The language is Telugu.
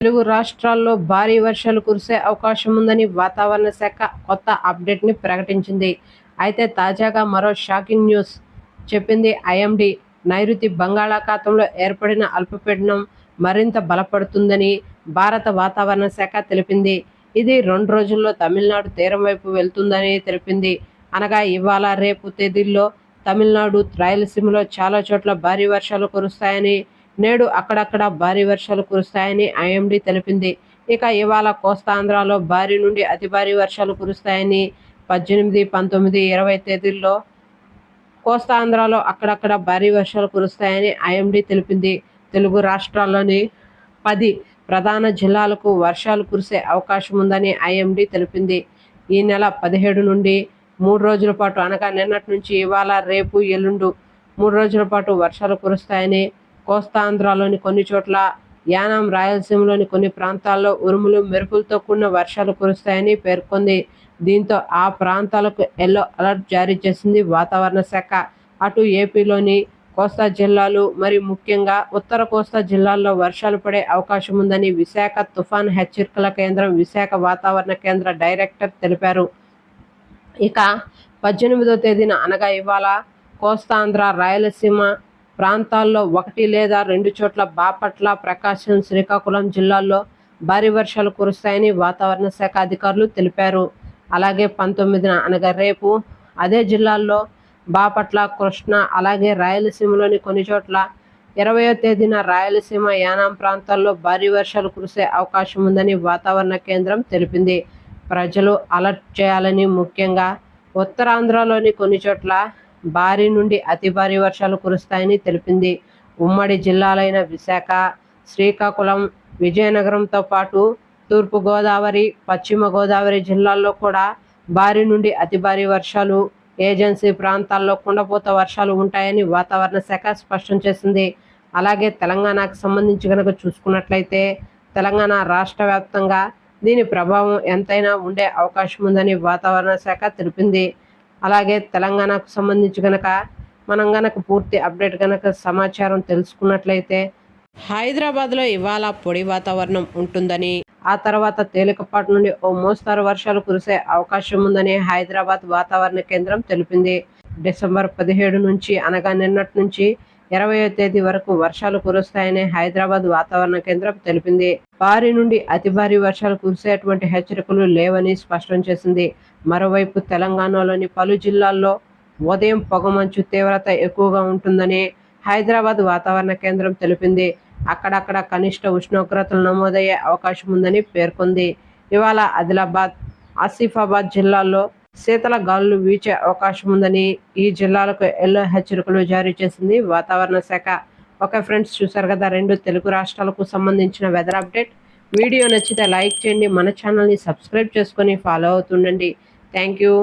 తెలుగు రాష్ట్రాల్లో భారీ వర్షాలు కురిసే అవకాశం ఉందని వాతావరణ శాఖ కొత్త అప్డేట్ని ప్రకటించింది. అయితే తాజాగా మరో షాకింగ్ న్యూస్ చెప్పింది ఐఎండీ. నైరుతి బంగాళాఖాతంలో ఏర్పడిన అల్పపీడనం మరింత బలపడుతుందని భారత వాతావరణ శాఖ తెలిపింది. ఇది 2 రోజుల్లో తమిళనాడు తీరం వైపు వెళ్తుందని తెలిపింది. అనగా ఇవాళ, రేపు తేదీల్లో తమిళనాడు, రాయలసీమలో చాలా చోట్ల భారీ వర్షాలు కురుస్తాయని, నేడు అక్కడక్కడ భారీ వర్షాలు కురుస్తాయని ఐఎండీ తెలిపింది. ఇక ఇవాళ కోస్తాంధ్రలో భారీ నుండి అతి భారీ వర్షాలు కురుస్తాయని, 18, 19, 20 తేదీల్లో కోస్తాంధ్రలో అక్కడక్కడ భారీ వర్షాలు కురుస్తాయని ఐఎండీ తెలిపింది. తెలుగు రాష్ట్రాల్లోని 10 ప్రధాన జిల్లాలకు వర్షాలు కురిసే అవకాశం ఉందని ఐఎండీ తెలిపింది. ఈ నెల 17 నుండి 3 రోజుల పాటు అనగా నిన్నటి నుంచి ఇవాళ, రేపు, ఎల్లుండు 3 రోజుల పాటు వర్షాలు కురుస్తాయని, కోస్తాంధ్రలోని కొన్ని చోట్ల, యానాం, రాయలసీమలోని కొన్ని ప్రాంతాల్లో ఉరుములు, మెరుపులతో కూడిన వర్షాలు కురుస్తాయని పేర్కొంది. దీంతో ఆ ప్రాంతాలకు ఎల్లో అలర్ట్ జారీ చేసింది వాతావరణ శాఖ. అటు ఏపీలోని కోస్తా జిల్లాలు, మరి ముఖ్యంగా ఉత్తర కోస్తా జిల్లాల్లో వర్షాలు పడే అవకాశం ఉందని విశాఖ తుఫాన్ హెచ్చరికల కేంద్రం, విశాఖ వాతావరణ కేంద్ర డైరెక్టర్ తెలిపారు. ఇక 18వ తేదీన అనగా ఇవాళ కోస్తాంధ్ర, రాయలసీమ ప్రాంతాల్లో 1 లేదా 2 చోట్ల, బాపట్ల, ప్రకాశం, శ్రీకాకుళం జిల్లాల్లో భారీ వర్షాలు కురుస్తాయని వాతావరణ శాఖ అధికారులు తెలిపారు. అలాగే 19న అనగా రేపు అదే జిల్లాల్లో బాపట్ల, కృష్ణా, అలాగే రాయలసీమలోని కొన్ని చోట్ల, 20వ తేదీన రాయలసీమ, యానాం ప్రాంతాల్లో భారీ వర్షాలు కురిసే అవకాశం ఉందని వాతావరణ కేంద్రం తెలిపింది. ప్రజలు అలర్ట్ చేయాలని, ముఖ్యంగా ఉత్తరాంధ్రలోని కొన్ని చోట్ల భారీ నుండి అతి భారీ వర్షాలు కురుస్తాయని తెలిపింది. ఉమ్మడి జిల్లాలైన విశాఖ, శ్రీకాకుళం, విజయనగరంతో పాటు తూర్పు గోదావరి, పశ్చిమ గోదావరి జిల్లాల్లో కూడా భారీ నుండి అతి భారీ వర్షాలు, ఏజెన్సీ ప్రాంతాల్లో కుండపోత వర్షాలు ఉంటాయని వాతావరణ శాఖ స్పష్టం చేసింది. అలాగే తెలంగాణకు సంబంధించి కనుక చూసుకున్నట్లయితే, తెలంగాణ రాష్ట్ర వ్యాప్తంగా దీని ప్రభావం ఎంతైనా ఉండే అవకాశం ఉందని వాతావరణ శాఖ తెలిపింది. అలాగే తెలంగాణకు సంబంధించి కనుక మనం గనక పూర్తి అప్డేట్ కనుక సమాచారం తెలుసుకున్నట్లయితే, హైదరాబాద్లో ఇవాళ పొడి వాతావరణం ఉంటుందని, ఆ తర్వాత తేలికపాటి నుండి ఓ మోస్తరు వర్షాలు కురిసే అవకాశం ఉందని హైదరాబాద్ వాతావరణ కేంద్రం తెలిపింది. డిసెంబర్ 17 నుంచి అనగా నిన్నటి నుంచి 20వ తేదీ వరకు వర్షాలు కురుస్తాయని హైదరాబాద్ వాతావరణ కేంద్రం తెలిపింది. భారీ నుండి అతి భారీ వర్షాలు కురిసేటువంటి హెచ్చరికలు లేవని స్పష్టం చేసింది. మరోవైపు తెలంగాణలోని పలు జిల్లాల్లో ఉదయం పొగమంచు తీవ్రత ఎక్కువగా ఉంటుందని హైదరాబాద్ వాతావరణ కేంద్రం తెలిపింది. అక్కడక్కడ కనిష్ట ఉష్ణోగ్రతలు నమోదయ్యే అవకాశం ఉందని పేర్కొంది. ఇవాళ ఆదిలాబాద్, ఆసిఫాబాద్ జిల్లాల్లో శీతల గాలులు వీచే అవకాశం ఉందని ఈ జిల్లాలకు ఎల్లో హెచ్చరికలు జారీ చేసింది వాతావరణ శాఖ. ఓకే ఫ్రెండ్స్, చూసారు కదా 2 తెలుగు రాష్ట్రాలకు సంబంధించిన వెదర్ అప్డేట్. వీడియో నచ్చితే లైక్ చేయండి, మన ఛానల్ని సబ్స్క్రైబ్ చేసుకొని ఫాలో అవుతుండండి. Thank you.